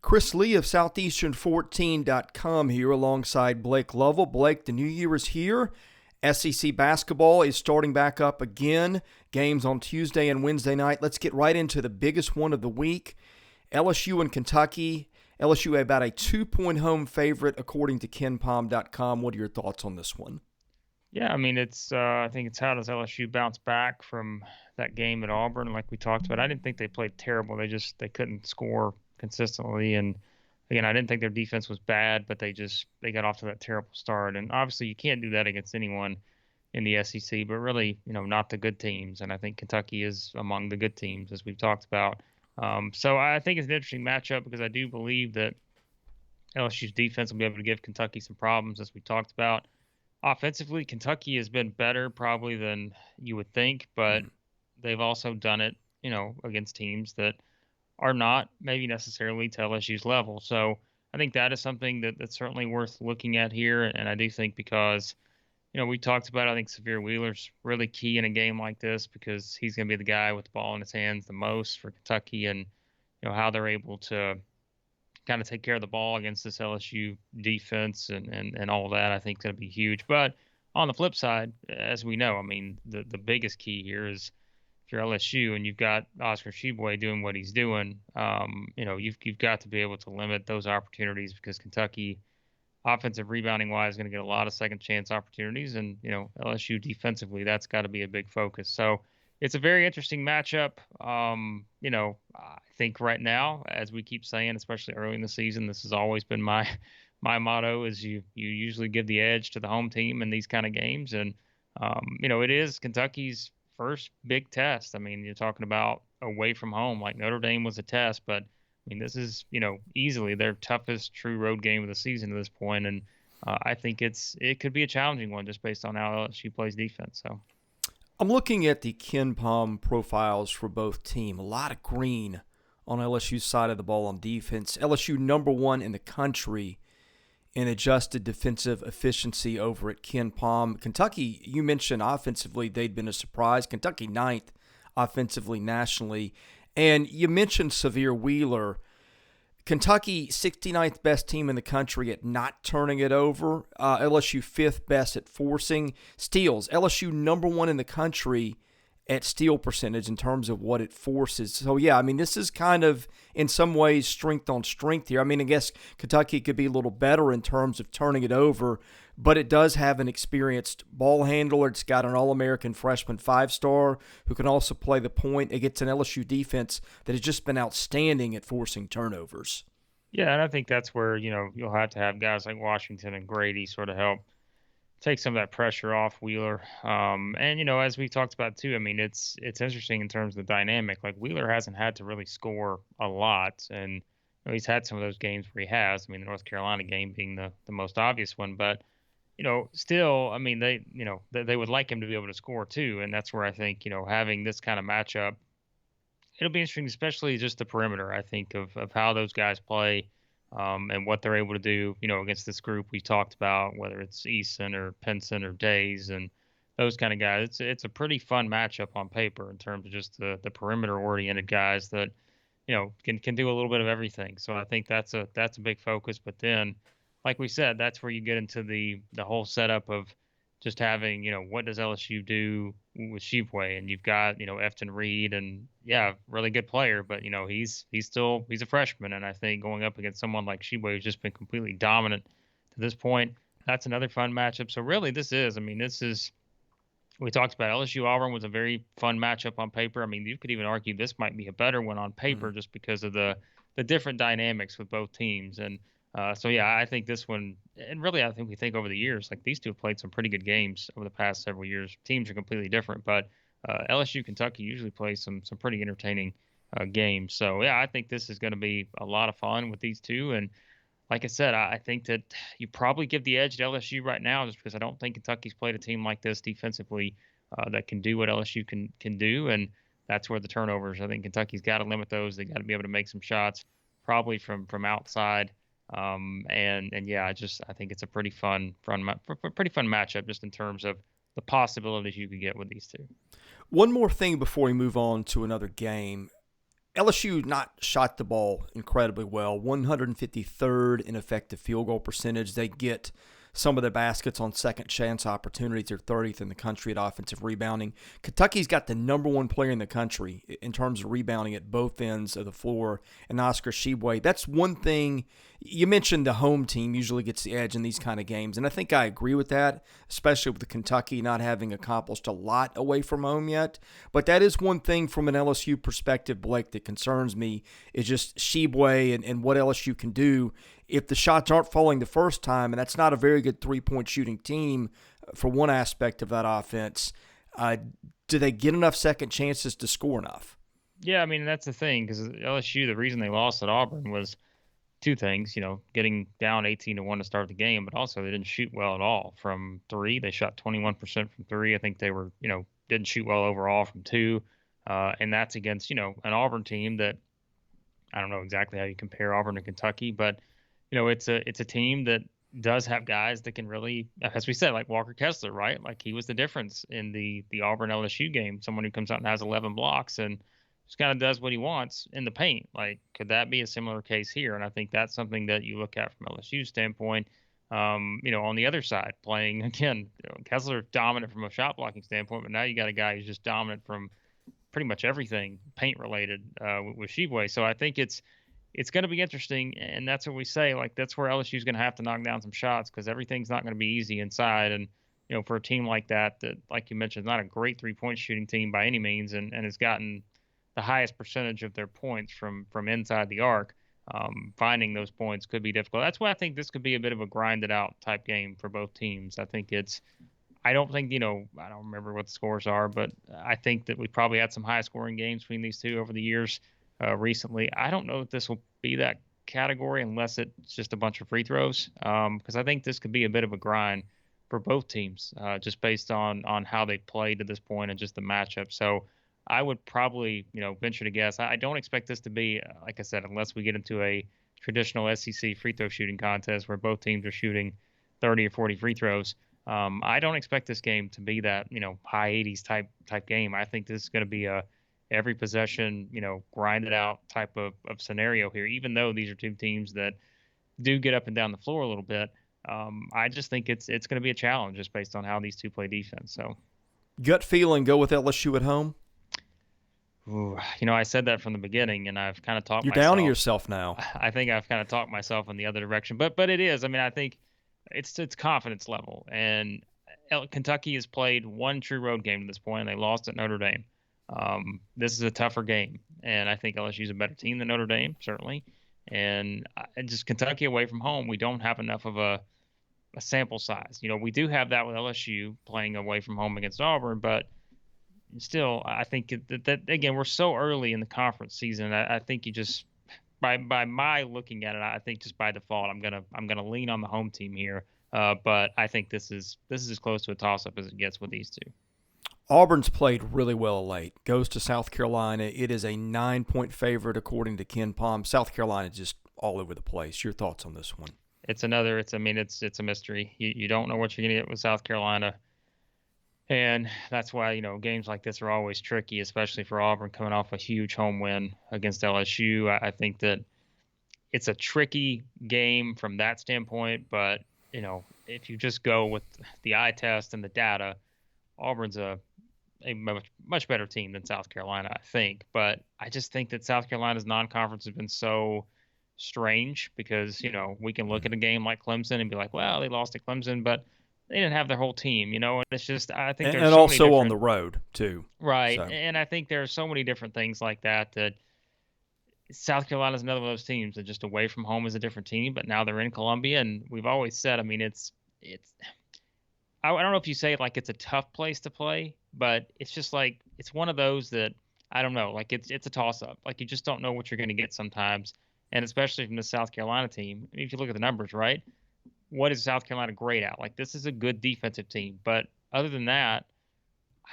Chris Lee of Southeastern14.com here alongside Blake Lovell. Blake, the new year is here. SEC basketball is starting back up again. Games on Tuesday and Wednesday night. Let's get right into the biggest one of the week. LSU and Kentucky. LSU about a 2-point home favorite according to KenPom.com. What are your thoughts on this one? Yeah, I mean, I think it's how does LSU bounce back from that game at Auburn, like we talked about. I didn't think they played terrible. They couldn't score consistently, and again, I didn't think their defense was bad, but they got off to that terrible start. And obviously, you can't do that against anyone in the SEC, but really, not the good teams. And I think Kentucky is among the good teams, as we've talked about. So I think it's an interesting matchup because I do believe that LSU's defense will be able to give Kentucky some problems, as we talked about. Offensively, Kentucky has been better probably than you would think, but they've also done it, against teams that are not maybe necessarily to LSU's level. So I think that is something that's certainly worth looking at here. And I do think because, we talked about, I think Severe Wheeler's really key in a game like this because he's going to be the guy with the ball in his hands the most for Kentucky and, how they're able to kind of take care of the ball against this LSU defense and all that, I think is going to be huge. But on the flip side, as we know, I mean, the biggest key here is if you're LSU and you've got Oscar Tshiebwe doing what he's doing, you've got to be able to limit those opportunities because Kentucky, offensive rebounding wise, is going to get a lot of second chance opportunities, and LSU defensively, that's got to be a big focus. So it's a very interesting matchup. I think right now, as we keep saying, especially early in the season, this has always been my motto: is you usually give the edge to the home team in these kind of games, and it is Kentucky's first big test. I mean, you're talking about away from home, like Notre Dame was a test, but I mean, this is, easily their toughest true road game of the season at this point. And I think it could be a challenging one just based on how LSU plays defense. So I'm looking at the KenPom profiles for both teams. A lot of green on LSU's side of the ball on defense. LSU number one in the country in adjusted defensive efficiency over at KenPom. Kentucky, you mentioned offensively, they'd been a surprise. Kentucky ninth offensively nationally. And you mentioned Severe Wheeler. Kentucky, 69th best team in the country at not turning it over. LSU 5th best at forcing steals. LSU number one in the country at steal percentage in terms of what it forces. So, yeah, I mean, this is kind of, in some ways, strength on strength here. I mean, I guess Kentucky could be a little better in terms of turning it over, but it does have an experienced ball handler. It's got an All-American freshman 5-star who can also play the point. It gets an LSU defense that has just been outstanding at forcing turnovers. yeah, and I think that's where, you'll have to have guys like Washington and Grady sort of help take some of that pressure off Wheeler. And as we talked about too, I mean, it's interesting in terms of the dynamic. Like Wheeler hasn't had to really score a lot, and he's had some of those games where he has. I mean, the North Carolina game being the most obvious one, but still, I mean, they would like him to be able to score too, and that's where I think having this kind of matchup, it'll be interesting, especially just the perimeter. I think of how those guys play. And what they're able to do, against this group we talked about, whether it's Eason or Pinson or Days and those kind of guys. It's a pretty fun matchup on paper in terms of just the perimeter-oriented guys that, can do a little bit of everything. So I think that's a big focus. But then, like we said, that's where you get into the whole setup of just having, what does LSU do with Tshiebwe? And you've got, Efton Reed and, yeah, really good player, but, he's a freshman. And I think going up against someone like Tshiebwe who's just been completely dominant to this point, that's another fun matchup. So really we talked about LSU Auburn was a very fun matchup on paper. I mean, you could even argue this might be a better one on paper just because of the different dynamics with both teams. And so, yeah, I think this one, and really I think we think over the years, like these two have played some pretty good games over the past several years. Teams are completely different, but LSU Kentucky usually plays some pretty entertaining games. So, yeah, I think this is going to be a lot of fun with these two. And like I said, I think that you probably give the edge to LSU right now just because I don't think Kentucky's played a team like this defensively that can do what LSU can do. And that's where the turnovers, I think Kentucky's got to limit those. They got to be able to make some shots probably from outside. And yeah, I think it's a pretty fun matchup just in terms of the possibilities you could get with these two. One more thing before we move on to another game. LSU not shot the ball incredibly well, 153rd in effective field goal percentage. They get some of their baskets on second chance opportunities. They're 30th in the country at offensive rebounding. Kentucky's got the number one player in the country in terms of rebounding at both ends of the floor, and Oscar Tshiebwe. That's one thing. You mentioned the home team usually gets the edge in these kind of games, and I think I agree with that, especially with Kentucky not having accomplished a lot away from home yet. But that is one thing from an LSU perspective, Blake, that concerns me is just Tshiebwe and what LSU can do if the shots aren't falling the first time, and that's not a very good three-point shooting team for one aspect of that offense. Do they get enough second chances to score enough? Yeah, I mean, that's the thing, because LSU, the reason they lost at Auburn was two things, getting down 18-1 to start the game, but also they didn't shoot well at all from three. They shot 21% from three. I think they were, didn't shoot well overall from two. And that's against, an Auburn team that I don't know exactly how you compare Auburn to Kentucky, but it's a team that does have guys that can really, as we said, like Walker Kessler, right? Like he was the difference in the Auburn LSU game. Someone who comes out and has 11 blocks and just kind of does what he wants in the paint. Like, could that be a similar case here? And I think that's something that you look at from LSU's standpoint. On the other side, playing again, Kessler dominant from a shot blocking standpoint, but now you got a guy who's just dominant from pretty much everything paint related with Tshiebwe. So I think it's going to be interesting, and that's what we say. Like that's where LSU's going to have to knock down some shots because everything's not going to be easy inside. And for a team like that, like you mentioned, is not a great 3-point shooting team by any means, and has gotten the highest percentage of their points from inside the arc. Finding those points could be difficult. That's why I think this could be a bit of a grinded out type game for both teams. I don't think, I don't remember what the scores are, but I think that we probably had some high scoring games between these two over the years recently. I don't know if this will be that category unless it's just a bunch of free throws, because I think this could be a bit of a grind for both teams, just based on how they played to this point and just the matchup. So I would probably, venture to guess. I don't expect this to be, like I said, unless we get into a traditional SEC free throw shooting contest where both teams are shooting 30 or 40 free throws. I don't expect this game to be that, high 80s type game. I think this is going to be a every possession, grinded out type of scenario here, even though these are two teams that do get up and down the floor a little bit. I just think it's going to be a challenge just based on how these two play defense. So gut feeling, go with LSU at home? Ooh, I said that from the beginning, and I've kind of talked You're myself. down to yourself now. I think I've kind of talked myself in the other direction, but it is. I mean, I think it's confidence level, and Kentucky has played one true road game to this point, and they lost at Notre Dame. This is a tougher game, and I think LSU is a better team than Notre Dame, certainly. And just Kentucky away from home, we don't have enough of a sample size. We do have that with LSU playing away from home against Auburn, but still, I think that again, we're so early in the conference season. I think you just by my looking at it, I think just by default, I'm gonna lean on the home team here. But I think this is as close to a toss up as it gets with these two. Auburn's played really well late. Goes to South Carolina. It is a 9-point favorite according to Ken Pom. South Carolina just all over the place. Your thoughts on this one? It's a mystery. You don't know what you're gonna get with South Carolina. And that's why, games like this are always tricky, especially for Auburn coming off a huge home win against LSU. I think that it's a tricky game from that standpoint. But, if you just go with the eye test and the data, Auburn's a much better team than South Carolina, I think. But I just think that South Carolina's non-conference has been so strange because, we can look at a game like Clemson and be like, well, they lost to Clemson, but they didn't have their whole team, and it's just, I think there's and so also many on the road too, right? So. And I think there are so many different things like that South Carolina is another one of those teams that just away from home is a different team, but now they're in Columbia, and we've always said, I mean, I don't know if you say it like it's a tough place to play, but it's just like it's one of those that I don't know, like it's a toss up, like you just don't know what you're going to get sometimes, and especially from the South Carolina team. I mean, if you look at the numbers, right? What is South Carolina great at? Like, this is a good defensive team. But other than that,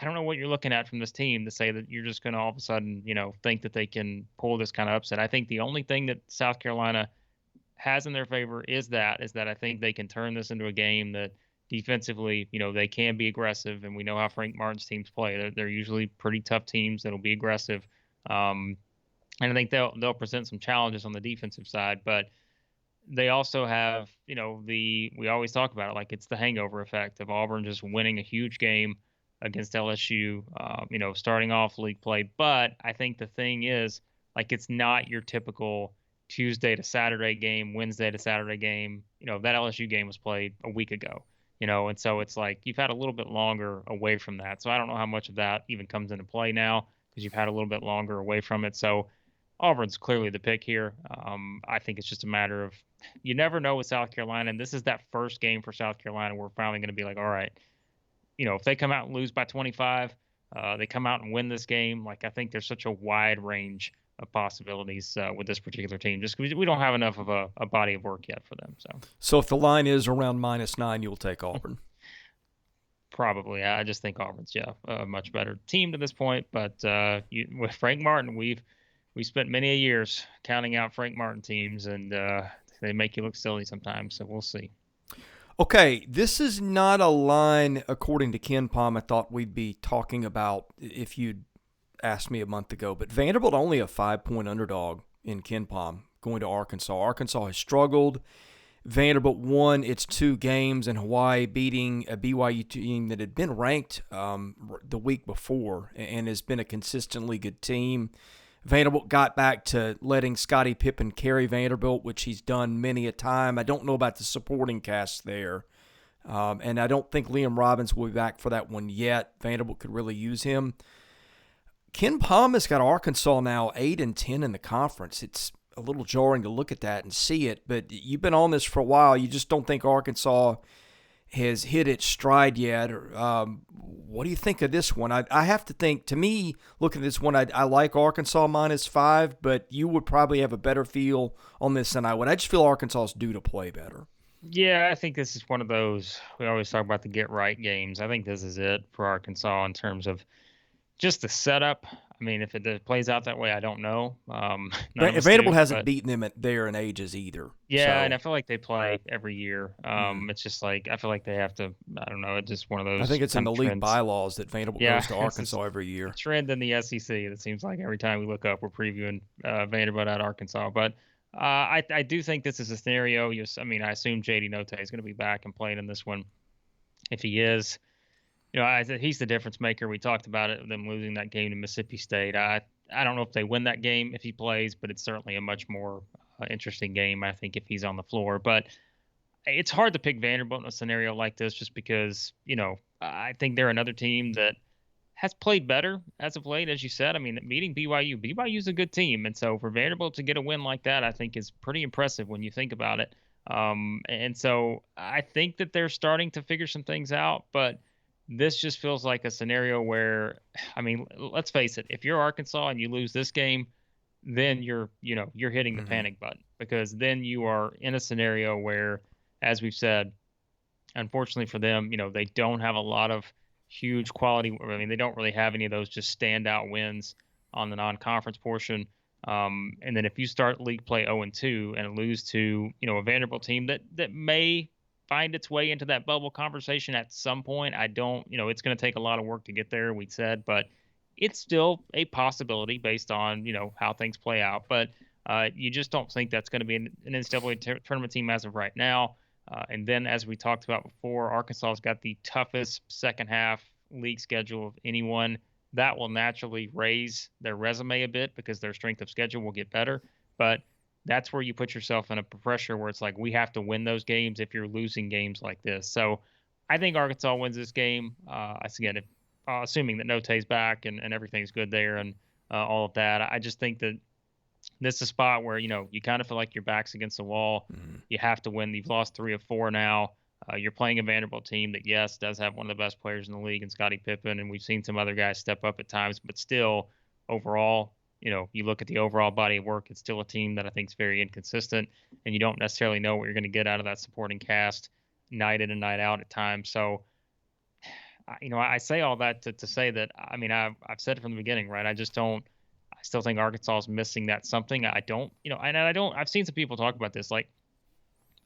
I don't know what you're looking at from this team to say that you're just going to all of a sudden, think that they can pull this kind of upset. I think the only thing that South Carolina has in their favor is that I think they can turn this into a game that defensively, they can be aggressive. And we know how Frank Martin's teams play. They're usually pretty tough teams that'll be aggressive. And I think they'll present some challenges on the defensive side, but they also have, we always talk about it, like it's the hangover effect of Auburn just winning a huge game against LSU, starting off league play. But I think the thing is, like, it's not your typical Tuesday to Saturday game, Wednesday to Saturday game. That LSU game was played a week ago, and so it's like you've had a little bit longer away from that. So I don't know how much of that even comes into play now because you've had a little bit longer away from it. So Auburn's clearly the pick here. I think it's just a matter of you never know with South Carolina, and this is that first game for South Carolina. We're finally going to be like, all right, if they come out and lose by 25, they come out and win this game. Like, I think there's such a wide range of possibilities with this particular team, just because we don't have enough of a body of work yet for them. So if the line is around -9, you'll take Auburn. Probably. I just think Auburn's a much better team to this point. But with Frank Martin, we spent many a years counting out Frank Martin teams, and they make you look silly sometimes. So we'll see. Okay, this is not a line, according to Ken Pom, I thought we'd be talking about if you'd asked me a month ago. But Vanderbilt only a 5-point underdog in Ken Pom going to Arkansas. Arkansas has struggled. Vanderbilt won its 2 games in Hawaii, beating a BYU team that had been ranked the week before and has been a consistently good team. Vanderbilt got back to letting Scottie Pippen carry Vanderbilt, which he's done many a time. I don't know about the supporting cast there. And I don't think Liam Robbins will be back for that one yet. Vanderbilt could really use him. Ken Pom has got Arkansas now 8-10 in the conference. It's a little jarring to look at that and see it, but you've been on this for a while. You just don't think Arkansas has hit its stride yet. What do you think of this one? I have to think, to me, looking at this one, I like Arkansas -5, but you would probably have a better feel on this than I would. I just feel Arkansas is due to play better. Yeah, I think this is one of those, we always talk about the get-right games. I think this is it for Arkansas in terms of just the setup. I mean, if it plays out that way, I don't know. Vanderbilt hasn't beaten them there in ages either. Yeah, and I feel like they play every year. It's just like I feel like they have to. I don't know. It's just one of those. I think it's in the league trends. Bylaws that Vanderbilt goes to Arkansas every year. Trend in the SEC. It seems like every time we look up, we're previewing Vanderbilt at Arkansas. But I do think this is a scenario. I assume JD Notae is going to be back and playing in this one. If he is, he's the difference maker. We talked about it, them losing that game to Mississippi State. I don't know if they win that game if he plays, but it's certainly a much more interesting game, I think, if he's on the floor. But it's hard to pick Vanderbilt in a scenario like this just because, I think they're another team that has played better as of late, as you said. I mean, beating BYU's a good team. And so for Vanderbilt to get a win like that, I think is pretty impressive when you think about it. And so I think that they're starting to figure some things out, but this just feels like a scenario where, let's face it, if you're Arkansas and you lose this game, then you're hitting the panic button, because then you are in a scenario where, as we've said, unfortunately for them, they don't have a lot of huge quality. They don't really have any of those just standout wins on the non-conference portion. And then if you start league play 0-2 and lose to, a Vanderbilt team that may find its way into that bubble conversation at some point. I don't, it's going to take a lot of work to get there, we said, but it's still a possibility based on, how things play out. But you just don't think that's going to be an NCAA tournament team as of right now. And then, as we talked about before, Arkansas's got the toughest second half league schedule of anyone. That will naturally raise their resume a bit because their strength of schedule will get better. But that's where you put yourself in a pressure where it's like, we have to win those games if you're losing games like this. So I think Arkansas wins this game. Again, assuming that Notae's back and everything's good there and all of that. I just think that this is a spot where, you kind of feel like your back's against the wall. Mm-hmm. You have to win. You've lost 3 of 4 now. You're playing a Vanderbilt team that, yes, does have one of the best players in the league in Scottie Pippen, and we've seen some other guys step up at times, but still, overall, you look at the overall body of work, it's still a team that I think is very inconsistent, and you don't necessarily know what you're going to get out of that supporting cast night in and night out at times. So, I say all that to say that, I've said it from the beginning, right? I still think Arkansas is missing that something. I've seen some people talk about this. Like,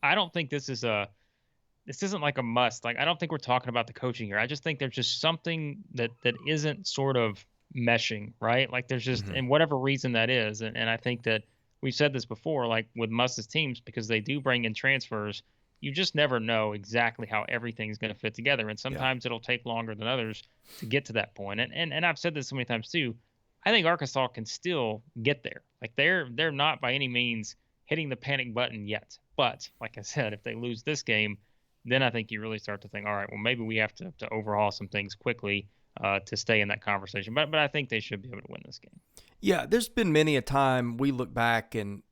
I don't think this isn't like a must. Like, I don't think we're talking about the coaching here. I just think there's just something that isn't sort of meshing, right? Like there's just, Hmm. and whatever reason that is, and I think that we've said this before, like with Musk's teams, because they do bring in transfers, you just never know exactly how everything's going to fit together, and Yeah. sometimes it'll take longer than others to get to that point. And I've said this so many times too. I think Arkansas can still get there. Like they're not by any means hitting the panic button yet. But like I said, if they lose this game, then I think you really start to think, all right, well maybe we have to overhaul some things quickly to stay in that conversation. But I think they should be able to win this game. Yeah, there's been many a time we look back and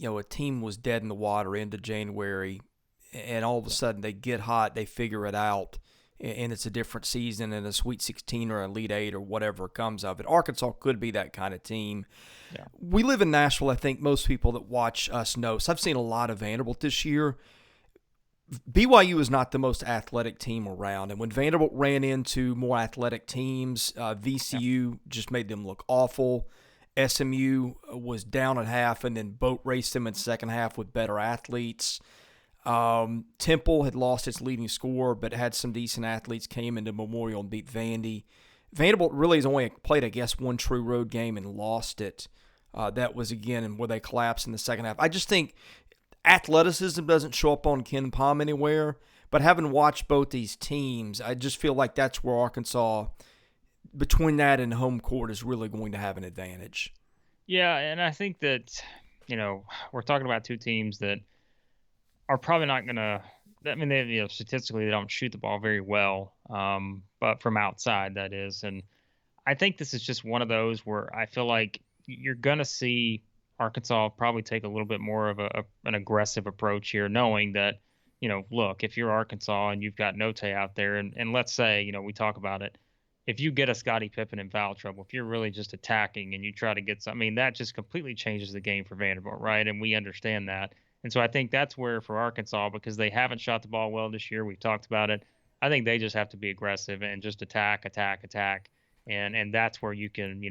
a team was dead in the water into January, and all of a Yeah. sudden they get hot, they figure it out, and it's a different season and a Sweet 16 or Elite 8 or whatever comes of it. Arkansas could be that kind of team. Yeah. We live in Nashville. I think most people that watch us know. So I've seen a lot of Vanderbilt this year. BYU is not the most athletic team around, and when Vanderbilt ran into more athletic teams, Yeah. VCU just made them look awful. SMU was down at half and then boat raced them in the second half with better athletes. Temple had lost its leading scorer, but had some decent athletes, came into Memorial and beat Vandy. Vanderbilt really has only played, I guess, one true road game and lost it. That was, again, where they collapsed in the second half. I just think athleticism doesn't show up on Ken Palm anywhere, but having watched both these teams, I just feel like that's where Arkansas, between that and home court, is really going to have an advantage. Yeah, and I think that, we're talking about two teams that are probably not going to. I mean, they statistically they don't shoot the ball very well, but from outside that is. And I think this is just one of those where I feel like you're going to see Arkansas probably take a little bit more of an aggressive approach here, knowing that, look, if you're Arkansas and you've got Note out there, and let's say, we talk about it, if you get a Scottie Pippen in foul trouble, if you're really just attacking and you try to get some, I mean, that just completely changes the game for Vanderbilt, right? And we understand that. And so I think that's where for Arkansas, because they haven't shot the ball well this year, we've talked about it. I think they just have to be aggressive and just attack, attack, attack, and that's where you can,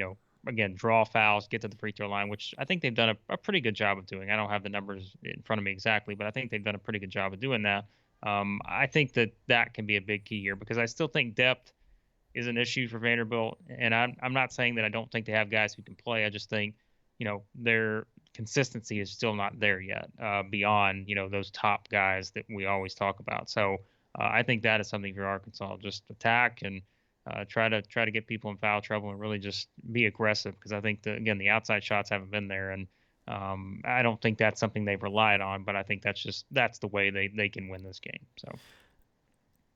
again, draw fouls, get to the free throw line, which I think they've done a pretty good job of doing. I don't have the numbers in front of me exactly, but I think they've done a pretty good job of doing that. I think that can be a big key here because I still think depth is an issue for Vanderbilt, and I'm not saying that I don't think they have guys who can play. I just think, their consistency is still not there yet, beyond those top guys that we always talk about. So I think that is something for Arkansas. Just attack and try to get people in foul trouble and really just be aggressive because I think again the outside shots haven't been there and I don't think that's something they've relied on, but I think that's the way they can win this game. So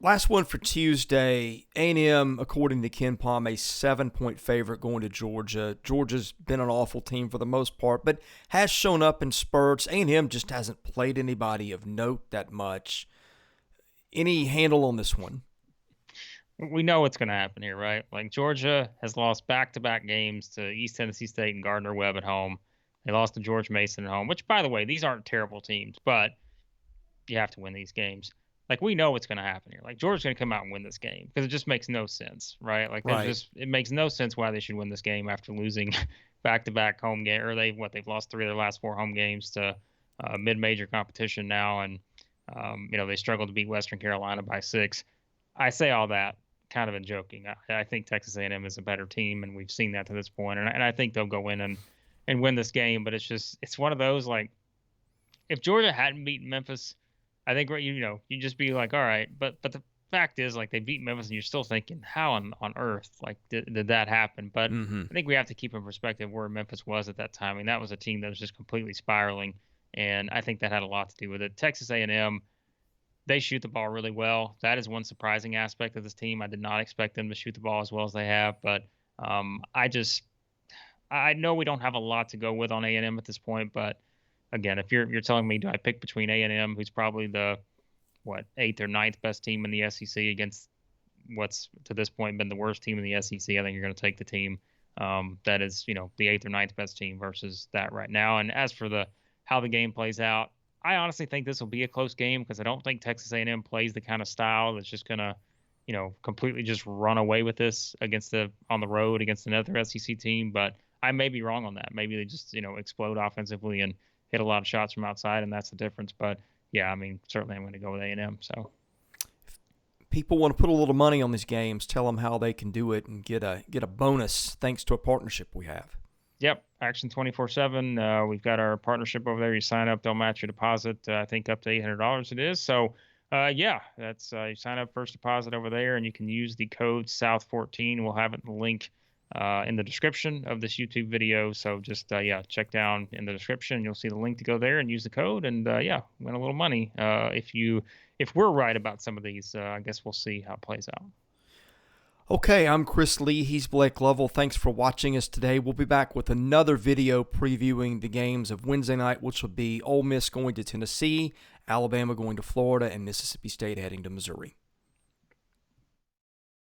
Last one for Tuesday. A&M, according to Ken Palm, a 7-point favorite going to Georgia. Georgia's been an awful team for the most part, but has shown up in spurts. A&M just hasn't played anybody of note that much. Any handle on this one? we know what's going to happen here, right? Like Georgia has lost back-to-back games to East Tennessee State and Gardner Webb at home. They lost to George Mason at home, which, by the way, these aren't terrible teams, but you have to win these games. Like we know what's going to happen here. Like Georgia's going to come out and win this game because it just makes no sense, right? Like Right. it makes no sense why they should win this game after losing back-to-back home game, or they've lost 3 of their last 4 home games to mid-major competition now, and they struggled to beat Western Carolina by 6. I say all that kind of in joking. I think Texas A&M is a better team, and we've seen that to this point, and I think they'll go in and win this game. But it's one of those like if Georgia hadn't beaten Memphis, I think you just be like, all right. But the fact is, like they beat Memphis, and you're still thinking, how on earth like did that happen? But Mm-hmm. I think we have to keep in perspective where Memphis was at that time. I mean, that was a team that was just completely spiraling, and I think that had a lot to do with it. Texas A&M, they shoot the ball really well. That is one surprising aspect of this team. I did not expect them to shoot the ball as well as they have, but I know we don't have a lot to go with on A&M at this point, but again, if you're telling me, do I pick between A&M, who's probably the eighth or ninth best team in the SEC, against what's to this point been the worst team in the SEC? I think you're going to take the team that is the eighth or ninth best team versus that right now. And as for how the game plays out, I honestly think this will be a close game because I don't think Texas A&M plays the kind of style that's just going to completely just run away with this on the road against another SEC team. But I may be wrong on that. Maybe they just explode offensively and hit a lot of shots from outside, and that's the difference. But yeah, I mean, certainly I'm going to go with A&M. So people want to put a little money on these games, tell them how they can do it and get a bonus thanks to a partnership we have. Yep, Action 24/7. We've got our partnership over there. You sign up, they'll match your deposit. I think up to $800 it is. So, yeah, that's you sign up first deposit over there, and you can use the code South14. We'll have it in the link in the description of this YouTube video. So just check down in the description. You'll see the link to go there and use the code, and win a little money. If we're right about some of these, I guess we'll see how it plays out. Okay, I'm Chris Lee. He's Blake Lovell. Thanks for watching us today. We'll be back with another video previewing the games of Wednesday night, which will be Ole Miss going to Tennessee, Alabama going to Florida, and Mississippi State heading to Missouri.